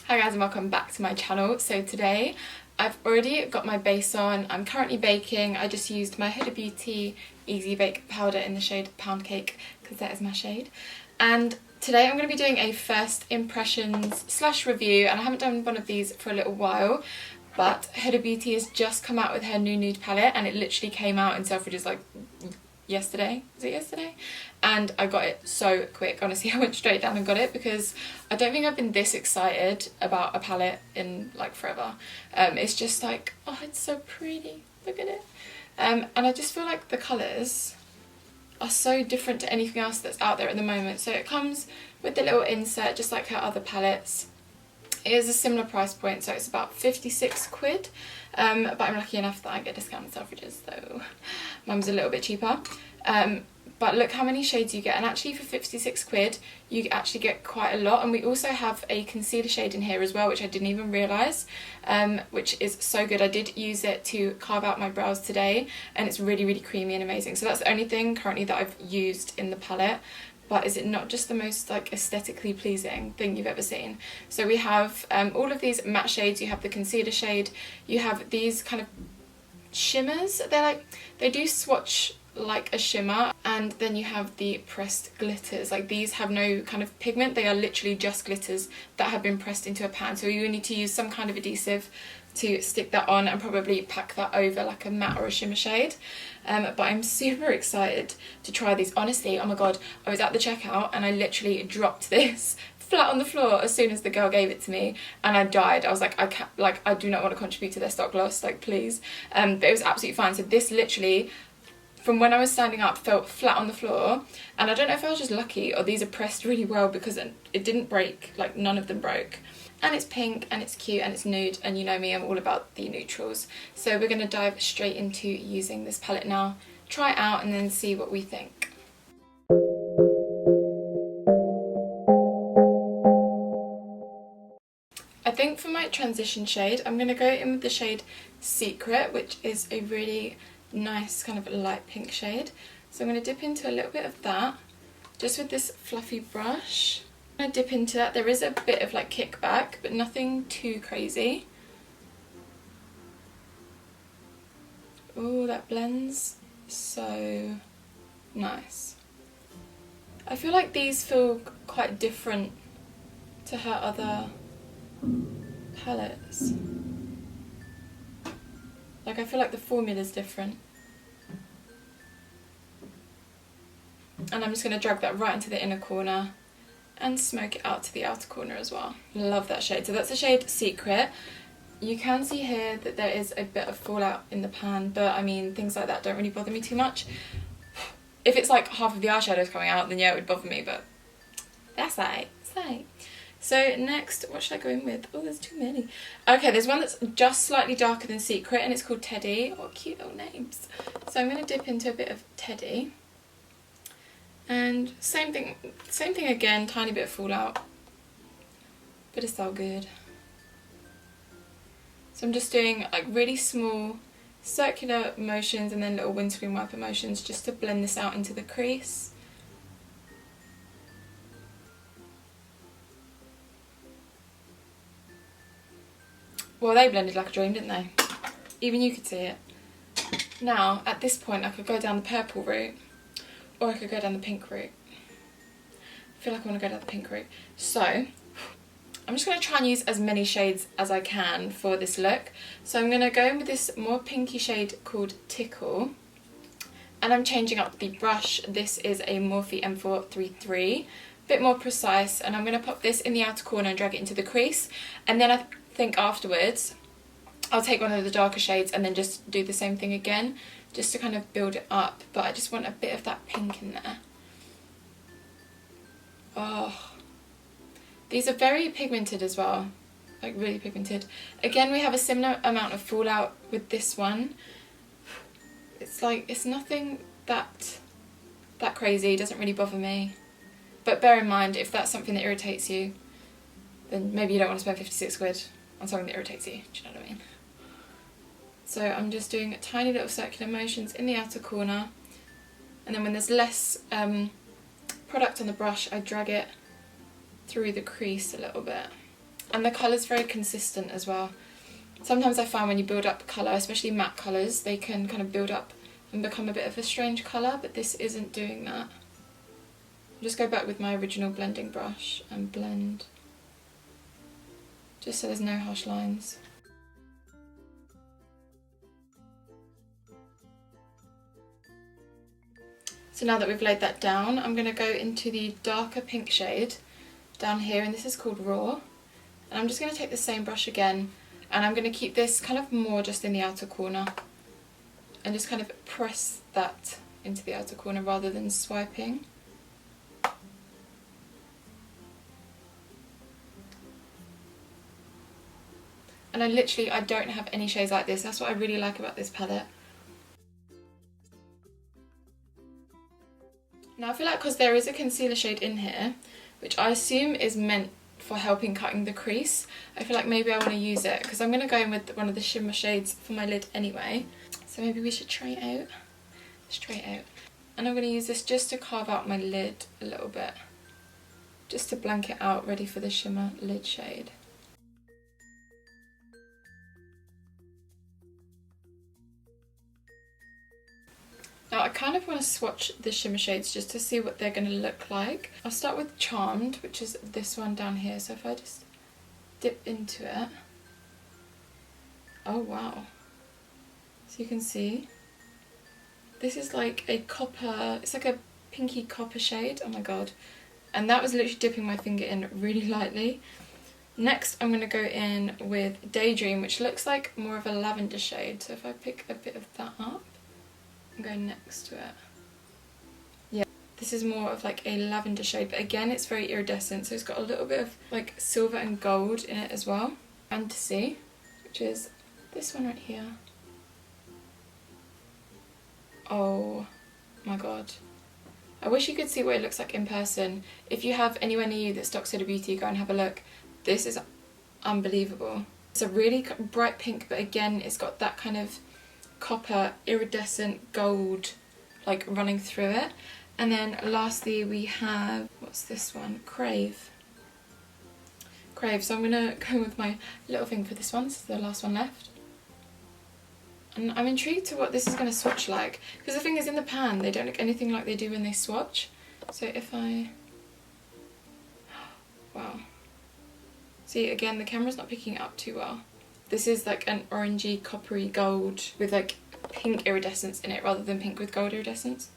Hi guys and welcome back to my channel. So today I've already got my base on. I'm currently baking. I just used my Huda Beauty Easy Bake Powder in the shade Pound Cake because that is my shade. And today I'm going to be doing a first impressions / review, and I haven't done one of these for a little while. But Huda Beauty has just come out with her new nude palette, and it literally came out in Selfridges like yesterday. Was it yesterday? And I got it so quick. Honestly, I went straight down and got it because I don't think I've been this excited about a palette in like forever. It's just like, oh, it's so pretty. Look at it. And I just feel like the colours are so different to anything else that's out there at the moment. So it comes with the little insert just like her other palettes. It is a similar price point, so it's about 56 quid, but I'm lucky enough that I get discounted Selfridges, so mine's a little bit cheaper. But look how many shades you get, and actually for 56 quid you actually get quite a lot. And we also have a concealer shade in here as well, which I didn't even realise, which is so good. I did use it to carve out my brows today, and it's really, really creamy and amazing. So that's the only thing currently that I've used in the palette. But is it not just the most like aesthetically pleasing thing you've ever seen? So we have all of these matte shades. You have the concealer shade, you have these kind of shimmers. They're like, they do swatch like a shimmer, and then you have the pressed glitters. Like, these have no kind of pigment, they are literally just glitters that have been pressed into a pan. So you need to use some kind of adhesive to stick that on and probably pack that over like a matte or a shimmer shade. But I'm super excited to try these. Honestly, oh my god, I was at the checkout and I literally dropped this flat on the floor as soon as the girl gave it to me, and I died. I was like, I can't, like, I do not want to contribute to their stock loss, like, please. But it was absolutely fine. So this literally, from when I was standing up, felt flat on the floor, and I don't know if I was just lucky or these are pressed really well because it didn't break, like none of them broke. And it's pink and it's cute and it's nude, and you know me, I'm all about the neutrals. So we're going to dive straight into using this palette now, try it out and then see what we think. I think for my transition shade, I'm going to go in with the shade Secret, which is a really nice kind of light pink shade. So I'm going to dip into a little bit of that just with this fluffy brush. I'm going to dip into that. There is a bit of like kickback, but nothing too crazy. Oh, that blends so nice. I feel like these feel quite different to her other palettes. Like, I feel like the formula's different. And I'm just going to drag that right into the inner corner and smoke it out to the outer corner as well. Love that shade. So that's the shade Secret. You can see here that there is a bit of fallout in the pan, but I mean, things like that don't really bother me too much. If it's like half of the eyeshadow's coming out, then yeah, it would bother me, but that's right. So next, what should I go in with? Oh, there's too many. Okay, there's one that's just slightly darker than Secret, and it's called Teddy. Oh, cute little names. So I'm going to dip into a bit of Teddy. And same thing again, tiny bit of fallout, but it's all good. So I'm just doing like really small circular motions and then little windscreen wiper motions just to blend this out into the crease. Well, they blended like a dream, didn't they? Even you could see it. Now, at this point, I could go down the purple route, or I could go down the pink route. I feel like I want to go down the pink route. So, I'm just going to try and use as many shades as I can for this look. So I'm going to go in with this more pinky shade called Tickle. And I'm changing up the brush. This is a Morphe M433. A bit more precise. And I'm going to pop this in the outer corner and drag it into the crease. And then I think afterwards, I'll take one of the darker shades and then just do the same thing again, just to kind of build it up. But I just want a bit of that pink in there. Oh, these are very pigmented as well, like really pigmented. Again, we have a similar amount of fallout with this one. It's like, it's nothing that crazy, it doesn't really bother me. But bear in mind, if that's something that irritates you, then maybe you don't want to spend 56 quid on something that irritates you, do you know what I mean? So I'm just doing tiny little circular motions in the outer corner, and then when there's less product on the brush, I drag it through the crease a little bit. and the colour's very consistent as well. Sometimes I find when you build up colour, especially matte colours, they can kind of build up and become a bit of a strange colour, but this isn't doing that. I'll just go back with my original blending brush and blend, just so there's no harsh lines. So now that we've laid that down, I'm going to go into the darker pink shade down here, and this is called Raw. And I'm just going to take the same brush again, and I'm going to keep this kind of more just in the outer corner and just kind of press that into the outer corner rather than swiping. And I don't have any shades like this. That's what I really like about this palette. Now I feel like because there is a concealer shade in here, which I assume is meant for helping cutting the crease, I feel like maybe I want to use it because I'm going to go in with one of the shimmer shades for my lid anyway. So maybe we should try it out. Let's try it out. And I'm going to use this just to carve out my lid a little bit, just to blank it out, ready for the shimmer lid shade. Now I kind of want to swatch the shimmer shades just to see what they're going to look like. I'll start with Charmed, which is this one down here. So if I just dip into it. Oh wow. So you can see. This is like a copper, it's like a pinky copper shade. Oh my god. And that was literally dipping my finger in really lightly. Next I'm going to go in with Daydream, which looks like more of a lavender shade. So if I pick a bit of that up, I'm going next to it. Yeah, this is more of like a lavender shade, but again it's very iridescent, so it's got a little bit of like silver and gold in it as well. Fantasy, which is this one right here. Oh my god. I wish you could see what it looks like in person. If you have anywhere near you that stocks Huda Beauty, go and have a look. This is unbelievable. It's a really bright pink, but again it's got that kind of copper iridescent gold like running through it. And then lastly we have, what's this one? Crave. So I'm gonna go with my little thing for this one. This is the last one left. And I'm intrigued to what this is going to swatch like, because the thing is, in the pan they don't look anything like they do when they swatch. So if I, wow, see again the camera's not picking it up too well. This is like an orangey coppery gold with like pink iridescence in it rather than pink with gold iridescence.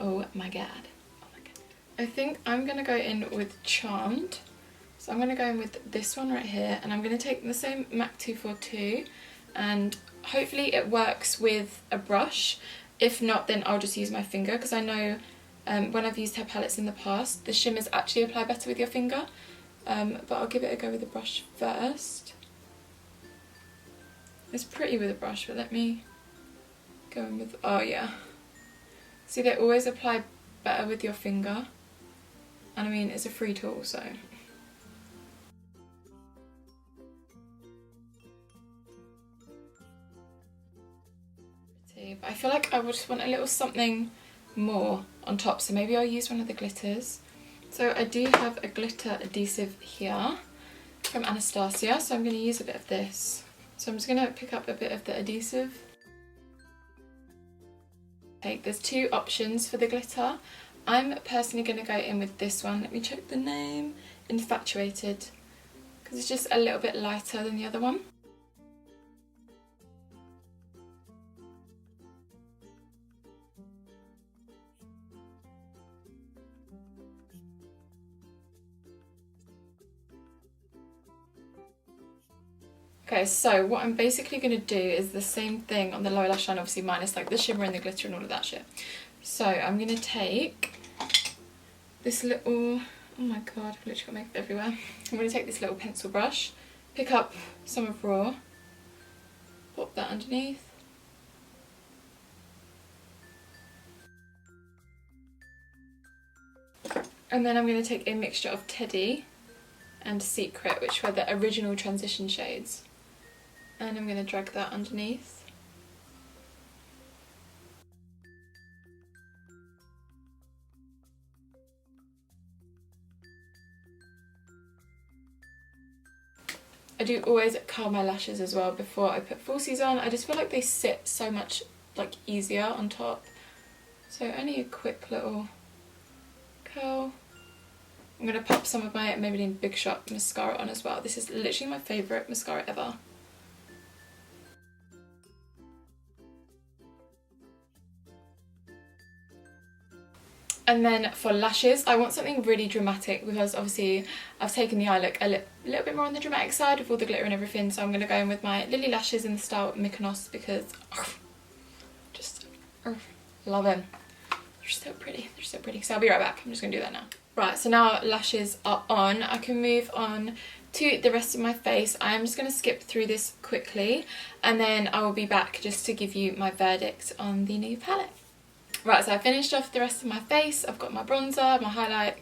Oh my god. Oh my god. I think I'm going to go in with Charmed. So I'm going to go in with this one right here, and I'm going to take the same MAC 242 and hopefully it works with a brush. If not, then I'll just use my finger, because I know when I've used her palettes in the past, the shimmers actually apply better with your finger. But I'll give it a go with a brush first. It's pretty with a brush, but let me go in with, oh yeah. See, they always apply better with your finger. And I mean, it's a free tool, so. But I feel like I would just want a little something more on top, so maybe I'll use one of the glitters. So I do have a glitter adhesive here from Anastasia, so I'm going to use a bit of this. So I'm just going to pick up a bit of the adhesive. Okay, there's two options for the glitter. I'm personally going to go in with this one. Let me check the name. Infatuated, because it's just a little bit lighter than the other one. Okay, so what I'm basically going to do is the same thing on the lower lash line, obviously minus like the shimmer and the glitter and all of that shit. So I'm going to take this little, oh my god, I've literally got makeup everywhere. I'm going to take this little pencil brush, pick up some of Raw, pop that underneath. And then I'm going to take a mixture of Teddy and Secret, which were the original transition shades. And I'm going to drag that underneath. I do always curl my lashes as well before I put falsies on. I just feel like they sit so much like easier on top. So only a quick little curl. I'm going to pop some of my Maybelline Big Shot mascara on as well. This is literally my favourite mascara ever. And then for lashes, I want something really dramatic because obviously I've taken the eye look a little bit more on the dramatic side with all the glitter and everything. So I'm going to go in with my Lilly lashes in the style Mykonos because just love them. They're so pretty. They're so pretty. So I'll be right back. I'm just going to do that now. Right, so now lashes are on. I can move on to the rest of my face. I'm just going to skip through this quickly and then I will be back just to give you my verdict on the new palette. Right, so I finished off the rest of my face. I've got my bronzer, my highlight,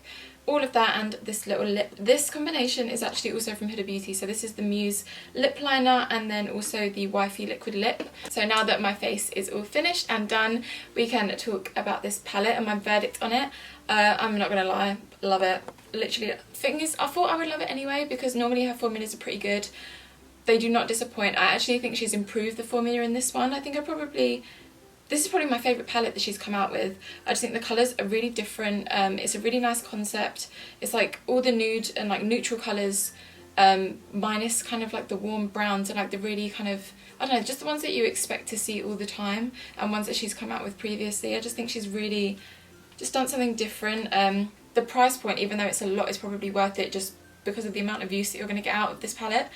all of that, and this little lip. This combination is actually also from Huda Beauty. So this is the Muse lip liner and then also the Wifey liquid lip. So now that my face is all finished and done, we can talk about this palette and my verdict on it. I'm not gonna lie, love it. Literally, thing is, I thought I would love it anyway because normally her formulas are pretty good. They do not disappoint. I actually think she's improved the formula in this one. I think this is probably my favourite palette that she's come out with. I just think the colours are really different. It's a really nice concept. It's like all the nude and like neutral colours, minus kind of like the warm browns and like the really kind of, I don't know, just the ones that you expect to see all the time and ones that she's come out with previously. I just think she's really just done something different. The price point, even though it's a lot, is probably worth it just because of the amount of use that you're going to get out of this palette.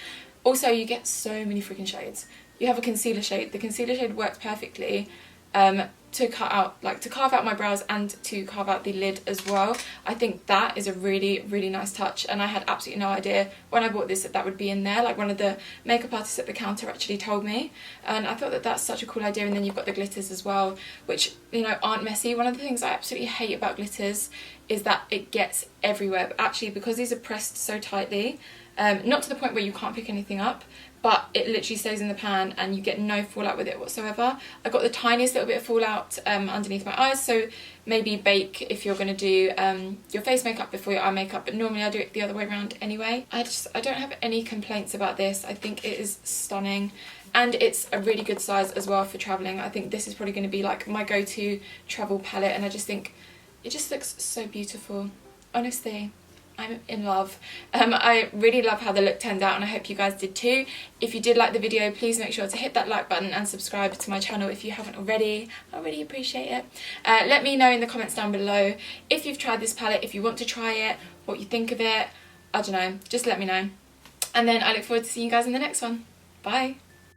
Also, you get so many freaking shades. You have a concealer shade. The concealer shade works perfectly to carve out my brows and to carve out the lid as well. I think that is a really, really nice touch, and I had absolutely no idea when I bought this that would be in there. Like, one of the makeup artists at the counter actually told me, and I thought that that's such a cool idea. And then you've got the glitters as well, which, you know, aren't messy. One of the things I absolutely hate about glitters is that it gets everywhere, but actually because these are pressed so tightly, not to the point where you can't pick anything up, but it literally stays in the pan and you get no fallout with it whatsoever. I got the tiniest little bit of fallout underneath my eyes, so maybe bake if you're going to do your face makeup before your eye makeup, but normally I do it the other way around anyway. I don't have any complaints about this. I think it is stunning and it's a really good size as well for travelling. I think this is probably going to be like my go-to travel palette, and I just think it just looks so beautiful. Honestly, I'm in love. I really love how the look turned out and I hope you guys did too. If you did like the video, please make sure to hit that like button and subscribe to my channel if you haven't already. I really appreciate it. Let me know in the comments down below if you've tried this palette, if you want to try it, what you think of it. I don't know, just let me know. And then I look forward to seeing you guys in the next one. Bye.